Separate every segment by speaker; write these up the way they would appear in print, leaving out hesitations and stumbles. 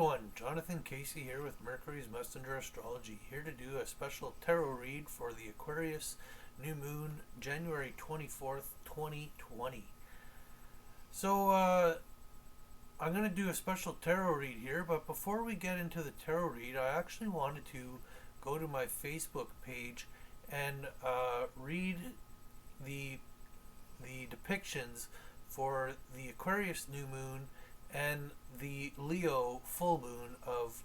Speaker 1: everyone, Jonathan Casey here with Mercury's Messenger Astrology, here to do a special tarot read for the Aquarius new moon, January 24th, 2020. So, I'm going to do a special tarot read here, but before we get into the tarot read, I actually wanted to go to my Facebook page and read the depictions for the Aquarius new moon and the Leo full moon of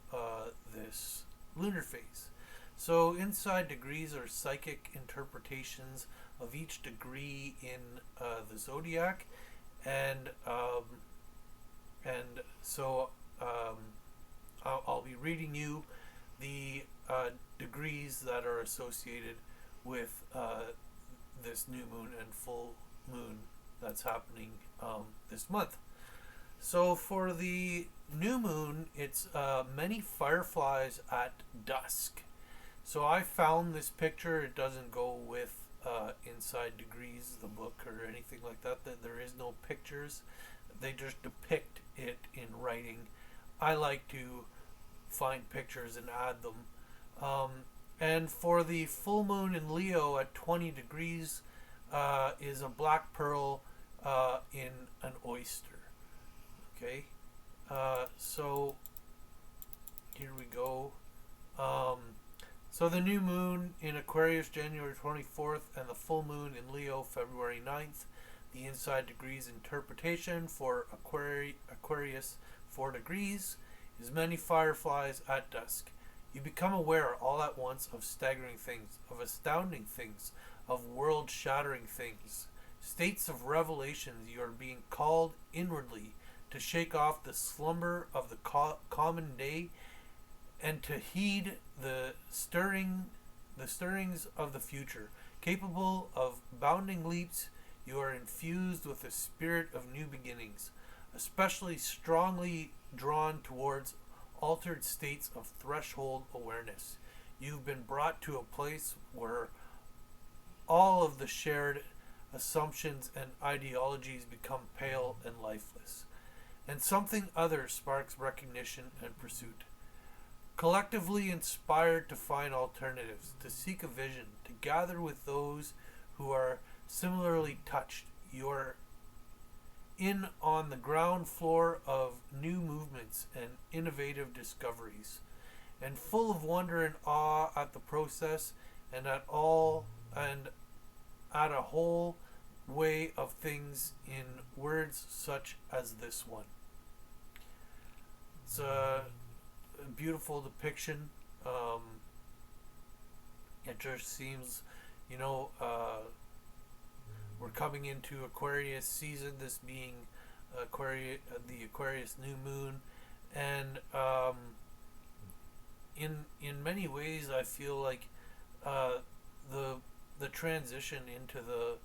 Speaker 1: this lunar phase. So inside degrees are psychic interpretations of each degree in the zodiac, and I'll be reading you the degrees that are associated with this new moon and full moon that's happening this month. So for the new moon, it's many fireflies at dusk. So I found this picture. It doesn't go with Inside Degrees, the book, or anything like that. There is no pictures. They just depict it in writing. I like to find pictures and add them. And for the full moon in Leo at 20 degrees is a black pearl in an oyster. Okay, so here we go. So the new moon in Aquarius, January 24th, and the full moon in Leo, February 9th. The inside degrees interpretation for Aquarius 4 degrees is many fireflies at dusk. You become aware all at once of staggering things, of astounding things, of world-shattering things. States of revelations, you are being called inwardly to shake off the slumber of the common day and to heed the stirrings of the future. Capable of bounding leaps, you are infused with a spirit of new beginnings, especially strongly drawn towards altered states of threshold awareness. You've been brought to a place where all of the shared assumptions and ideologies become pale and lifeless, and something other sparks recognition and pursuit. Collectively inspired to find alternatives, to seek a vision, to gather with those who are similarly touched, you are in on the ground floor of new movements and innovative discoveries, and full of wonder and awe at the process and at a whole way of things in words such as this one. It's a beautiful depiction. It just seems, we're coming into Aquarius season, this being the Aquarius new moon, and in many ways I feel like the transition into the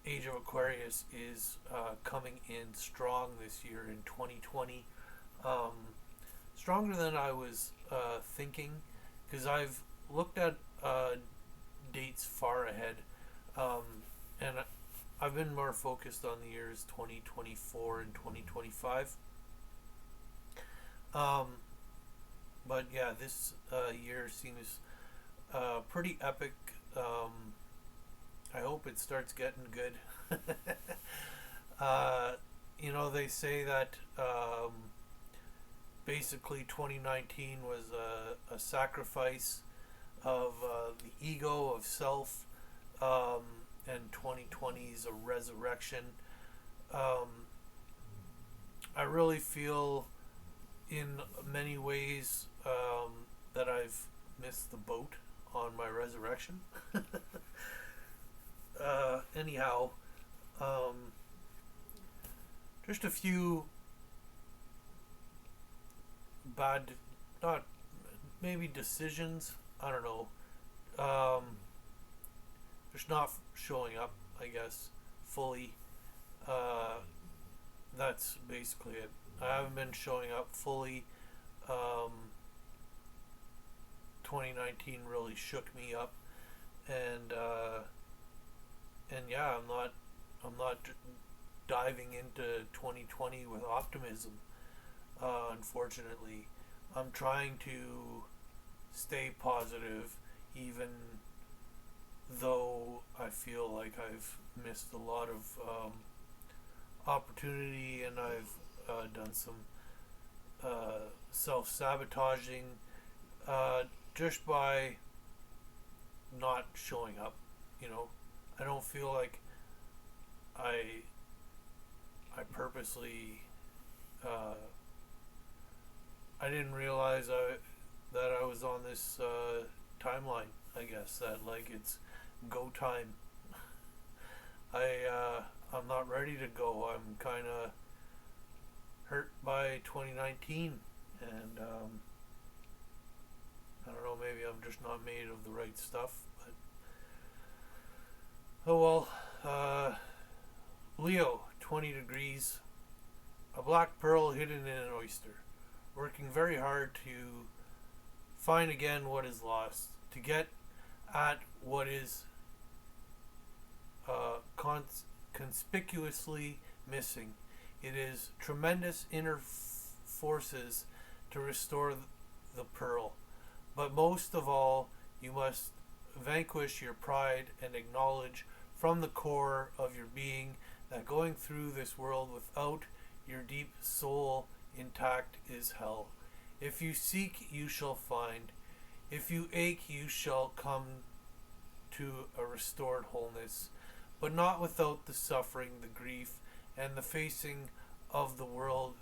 Speaker 1: age of Aquarius is coming in strong this year in 2020. Stronger than I was thinking, because I've looked at dates far ahead, and I've been more focused on the years 2024 and 2025. But yeah, this year seems pretty epic. I hope it starts getting good. They say that basically 2019 was a sacrifice of the ego, of self, and 2020 is a resurrection. I really feel in many ways that I've missed the boat on my resurrection. Anyhow, just a few bad, not maybe decisions, I don't know, just not showing up, I guess, fully. That's basically it. I haven't been showing up fully. 2019 really shook me up, and yeah, I'm not diving into 2020 with optimism. Unfortunately, I'm trying to stay positive, even though I feel like I've missed a lot of opportunity, and I've done some self-sabotaging just by not showing up. You know, I don't feel like I I purposely I didn't realize that I was on this timeline. I guess that like it's go time. I'm not ready to go. I'm kind of hurt by 2019, and I don't know. Maybe I'm just not made of the right stuff. But oh well. Leo, 20 degrees. A black pearl hidden in an oyster. Working very hard to find again what is lost. To get at what is conspicuously missing. It is tremendous inner forces to restore the pearl. But most of all, you must vanquish your pride and acknowledge from the core of your being that going through this world without your deep soul intact is hell. If you seek, you shall find. If you ache, you shall come to a restored wholeness, but not without the suffering, the grief, and the facing of the world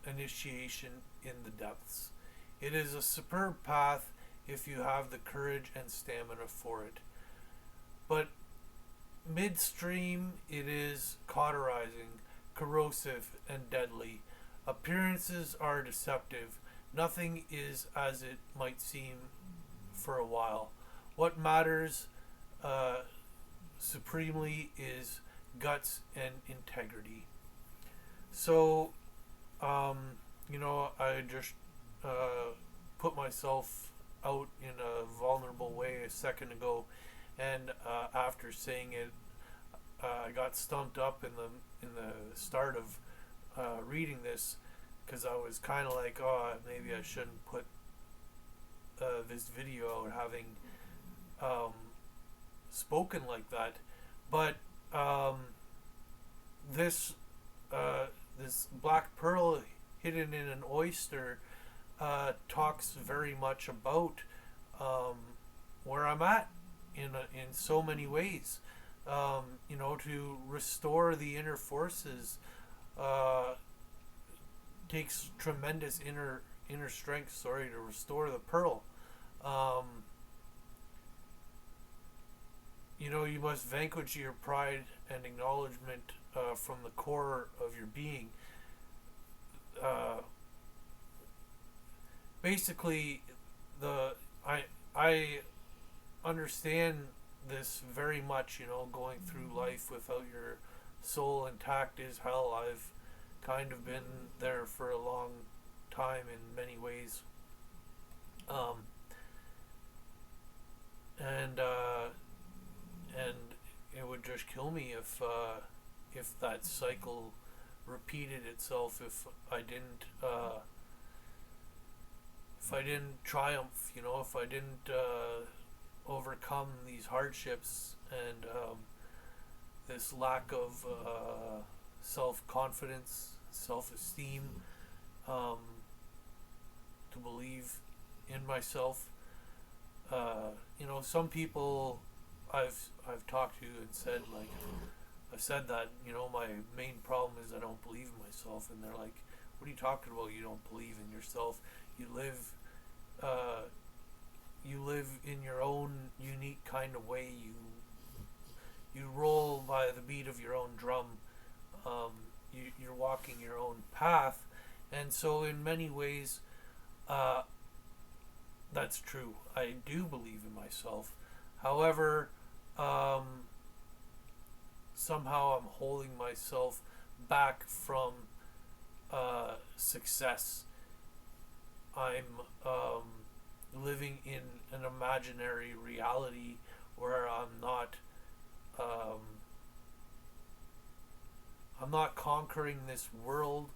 Speaker 1: initiation in the depths. It is a superb path if you have the courage and stamina for it. But midstream it is cauterizing, corrosive, and deadly. Appearances are deceptive. Nothing is as it might seem for a while. What matters supremely is guts and integrity. So, I just put myself out in a vulnerable way a second ago, and after saying it, I got stumped up in the start of reading this, because I was kind of like, oh, maybe I shouldn't put this video out having spoken like that, but this black pearl hidden in an oyster talks very much about where I'm at in so many ways. To restore the inner forces takes tremendous inner strength. To restore the pearl. You must vanquish your pride and acknowledgement from the core of your being. Basically, I understand this very much. Going through life without your soul intact is hell. I've kind of been there for a long time in many ways, and it would just kill me if that cycle repeated itself. If I didn't triumph, if I didn't overcome these hardships and this lack of self-confidence, self-esteem, to believe in myself. Some people I've talked to and said, like, I've said that, my main problem is I don't believe in myself, and they're like, what are you talking about? You don't believe in yourself. You live in your own unique kind of way. You roll by the beat of your own drum. You're walking your own path, and so in many ways, that's true. I do believe in myself. However, somehow I'm holding myself back from success. I'm living in an imaginary reality where I'm not conquering this world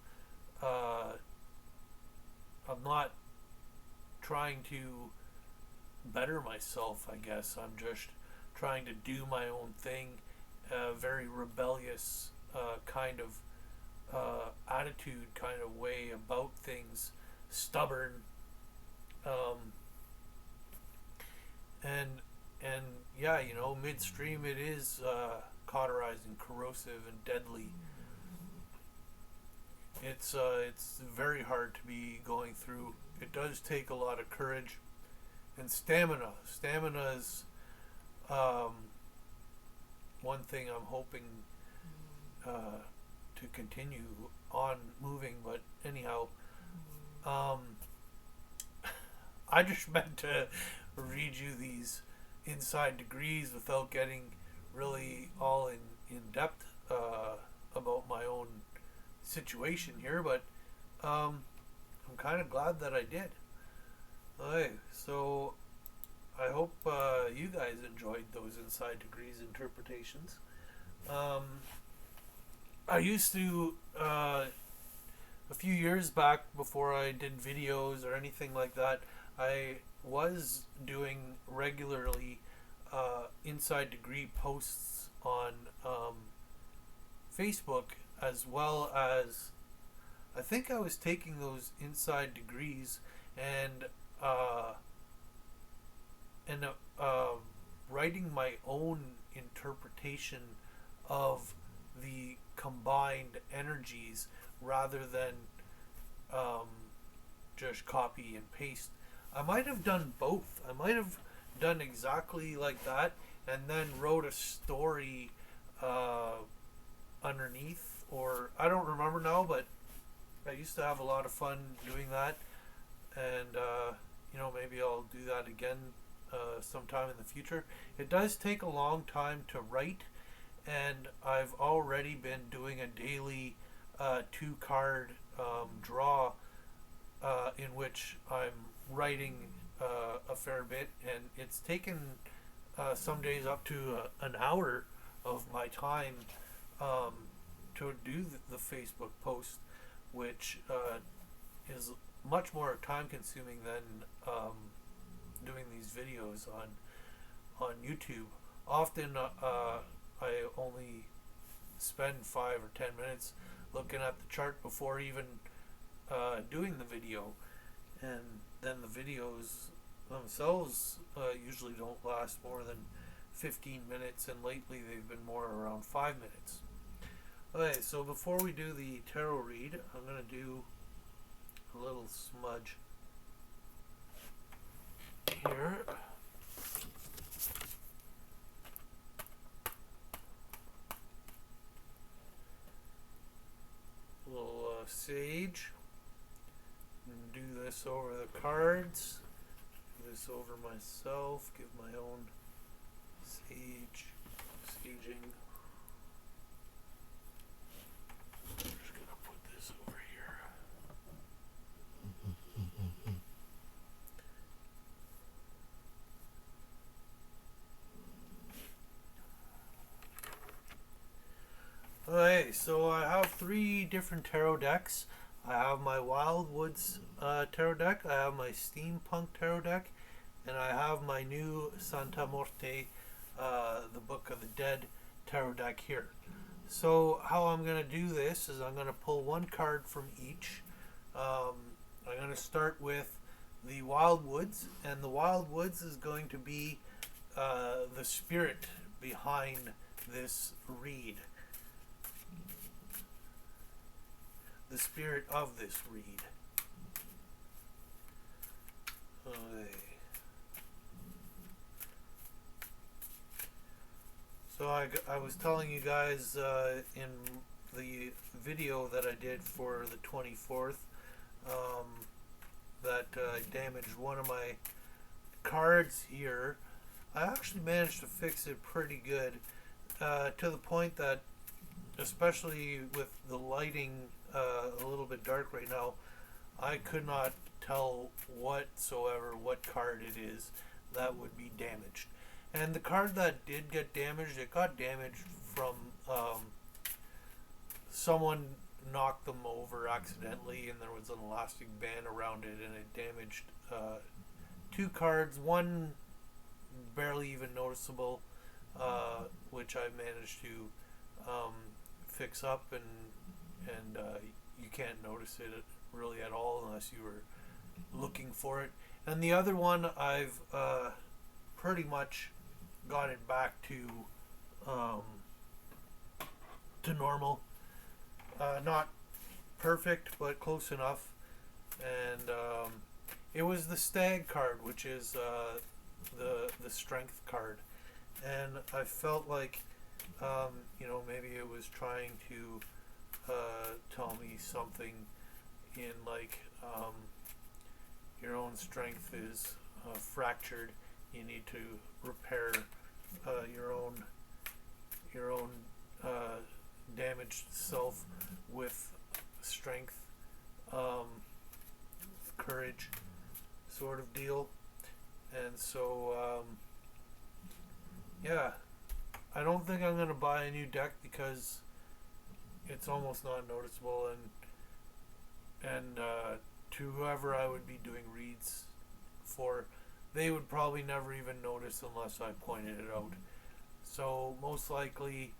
Speaker 1: I'm not trying to better myself, I guess. I'm just trying to do my own thing, a very rebellious kind of attitude, kind of way about things, stubborn, um, and yeah, you know, midstream it is cauterizing, corrosive, and deadly. It's very hard to be going through. It does take a lot of courage and stamina. Stamina is um, one thing I'm hoping to continue on moving. But anyhow, um, I just meant to read you these inside degrees without getting really all in depth about my own situation here, but I'm kind of glad that I did. Okay, so I hope you guys enjoyed those inside degrees interpretations. I used to a few years back, before I did videos or anything like that, I was doing regularly inside degree posts on Facebook, as well as I think I was taking those inside degrees and uh, and writing my own interpretation of the combined energies rather than um, just copy and paste. I might have done both. I might have done exactly like that and then wrote a story underneath, or I don't remember now, but I used to have a lot of fun doing that, and you know, maybe I'll do that again sometime in the future. It does take a long time to write, and I've already been doing a daily 2-card draw in which I'm writing a fair bit, and it's taken some days up to an hour of my time to do the Facebook post, which is much more time consuming than doing these videos on YouTube. Often I only spend 5 or 10 minutes looking at the chart before even doing the video, and then the videos themselves usually don't last more than 15 minutes, and lately they've been more around 5 minutes. Okay, so before we do the tarot read, I'm going to do a little smudge here. A little sage. And do this over the cards. Do this over myself. Give my own saging. I'm just gonna put this over here. Okay, so I have 3 different tarot decks. I have my Wildwoods tarot deck, I have my Steampunk tarot deck, and I have my new Santa Morte, the Book of the Dead tarot deck here. So how I'm going to do this is I'm going to pull 1 card from each. I'm going to start with the Wildwoods, and the Wildwoods is going to be the spirit behind this read. The spirit of this read. Okay. So I was telling you guys in the video that I did for the 24th that I damaged one of my cards here. I actually managed to fix it pretty good, to the point that, especially with the lighting a little bit dark right now, I could not tell whatsoever what card it is that would be damaged. And the card that did get damaged, it got damaged from someone knocked them over accidentally, and there was an elastic band around it, and it damaged two cards. One barely even noticeable, which I managed to fix up, and you can't notice it really at all unless you were looking for it. And the other one, I've pretty much got it back to normal. Not perfect, but close enough. And it was the stag card, which is the strength card, and I felt like maybe it was trying to tell me something in like your own strength is fractured. You need to repair your own damaged self with strength, courage, sort of deal. And so yeah, I don't think I'm gonna buy a new deck because it's almost not noticeable, and to whoever I would be doing reads for, they would probably never even notice unless I pointed it out. So most likely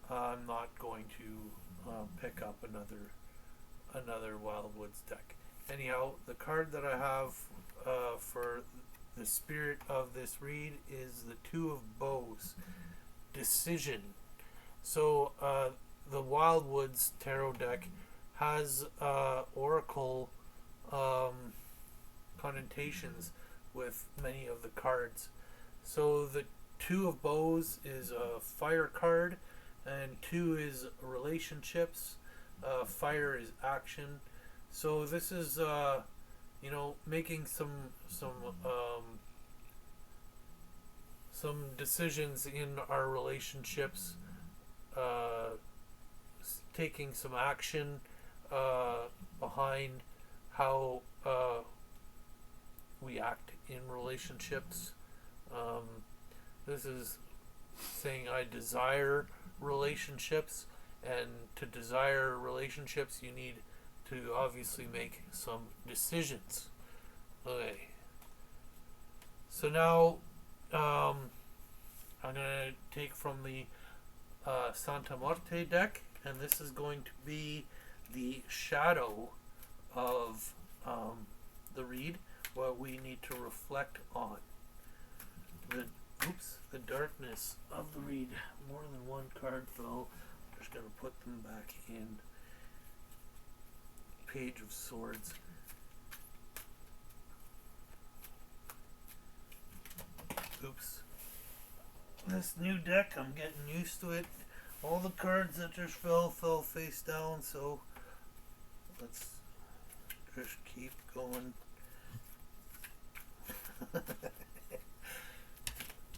Speaker 1: I'm not going to pick up another Wildwoods deck. Anyhow, the card that I have for the spirit of this read is the Two of Bows, Decision. So the Wildwoods tarot deck has oracle connotations with many of the cards. So the Two of Bows is a fire card, and two is relationships. Fire is action. So this is making some decisions in our relationships, taking some action behind how we act in relationships. This is saying I desire relationships, and to desire relationships you need to obviously make some decisions. Okay, so now I'm going to take from the Santa Muerte deck, and this is going to be the shadow of the read, what we need to reflect on. The darkness of the read. More than one card fell. I'm just going to put them back in. Page of Swords. Oops. This new deck, I'm getting used to it. All the cards that just fell face down, so let's just keep going.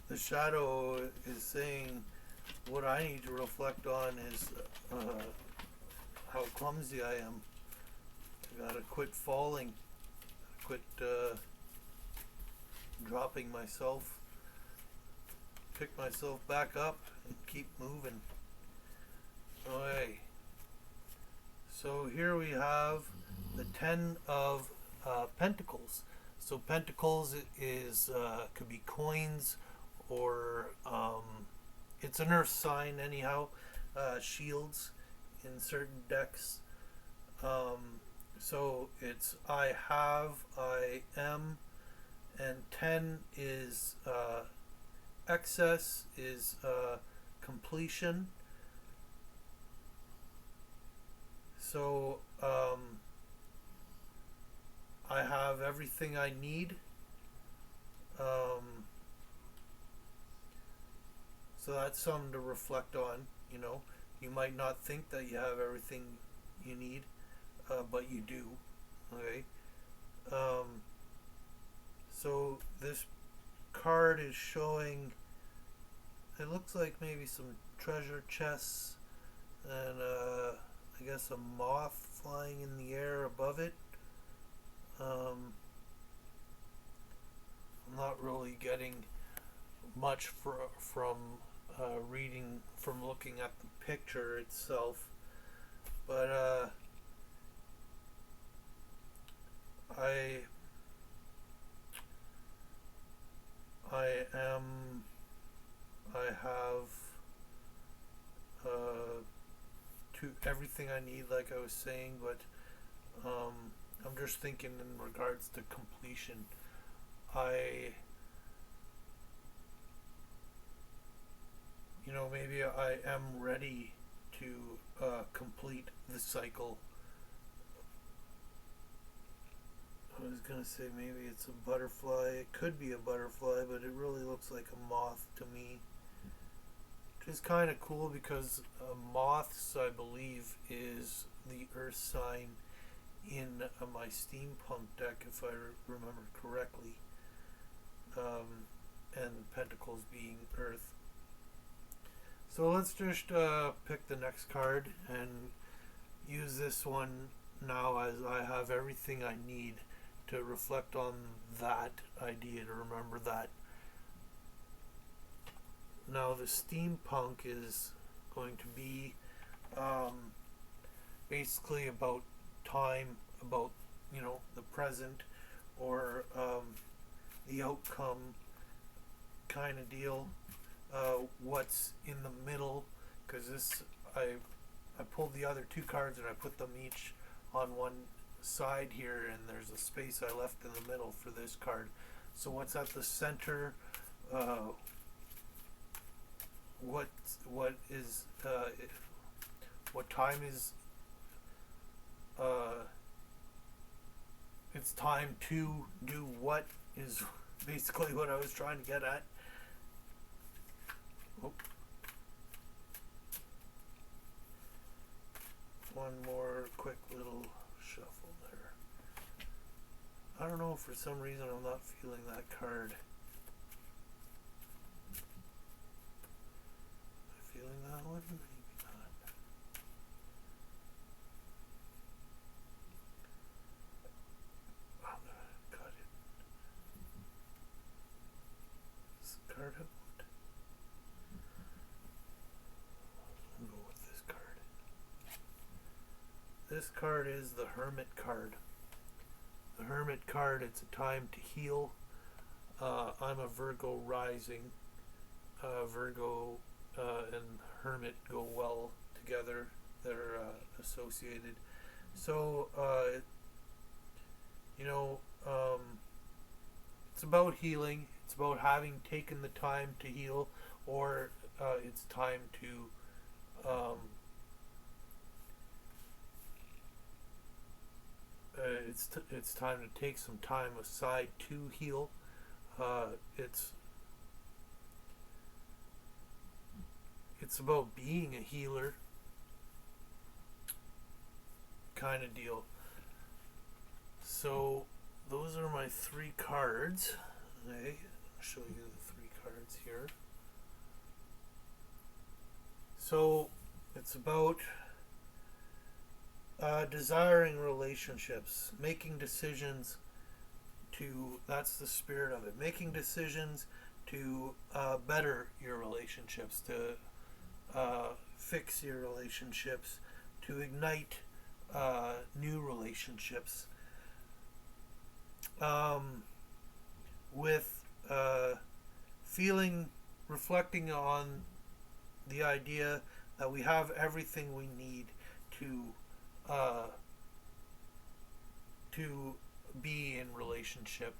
Speaker 1: The shadow is saying what I need to reflect on is how clumsy I am. I gotta quit falling, quit dropping myself, pick myself back up and keep moving. Okay, so here we have the Ten of Pentacles. So Pentacles is could be coins, or it's an earth sign anyhow, shields in certain decks. So it's I have, I am, and 10 is excess, is completion. So I have everything I need. So that's something to reflect on. You might not think that you have everything you need, but you do. Okay. So this card is showing, it looks like maybe some treasure chests, and I guess a moth flying in the air above it. I'm not really getting much from looking at the picture itself. But I I am I have to everything I need, like I was saying, but I'm just thinking in regards to completion. I maybe I am ready to complete the cycle. I was gonna say maybe it's a butterfly. It could be a butterfly, but it really looks like a moth to me. Which is kind of cool because moths, I believe, is the earth sign in my steampunk deck, if I remember correctly. And pentacles being earth. So let's just pick the next card and use this one now, as I have everything I need to reflect on that idea, to remember that. Now the steampunk is going to be basically about time, about the present, or the outcome kind of deal. What's in the middle, because this I pulled the other two cards and I put them each on one side here, and there's a space I left in the middle for this card. So what's at the center? What is what time is it's time to do what is basically what I was trying to get at. Oh. One more quick little shuffle there. I don't know, for some reason I'm not feeling that card. Am I feeling that one? Maybe not. I'm gonna cut it. Does the card have what? I'll go with this card. This card is the Hermit card. The Hermit card, it's a time to heal. I'm a Virgo rising. Virgo and Hermit go well together. They're associated. So, it's about healing. It's about having taken the time to heal, or it's time to it's time to take some time aside to heal. It's about being a healer, kind of deal. So those are my three cards. Okay, I'll show you the three cards here. So it's about desiring relationships, making decisions to, that's the spirit of it, making decisions to better your relationships, to fix your relationships, to ignite new relationships, with reflecting on the idea that we have everything we need to be in relationship,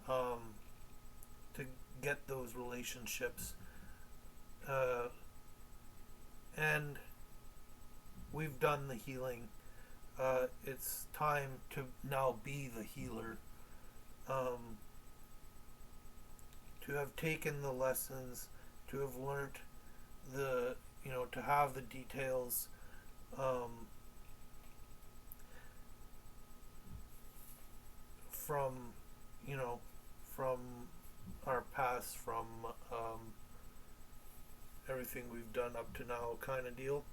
Speaker 1: to get those relationships, and we've done the healing. It's time to now be the healer, to have taken the lessons, to have learnt to have the details, from from our past, from everything we've done up to now, kind of deal.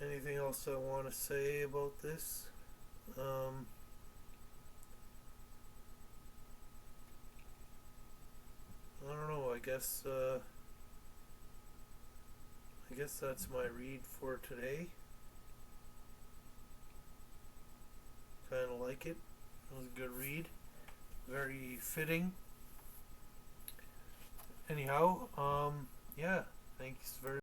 Speaker 1: Anything else I want to say about this? I don't know, I guess I guess that's my read for today. Kind of like it. It was a good read. Very fitting. Anyhow, yeah, thanks very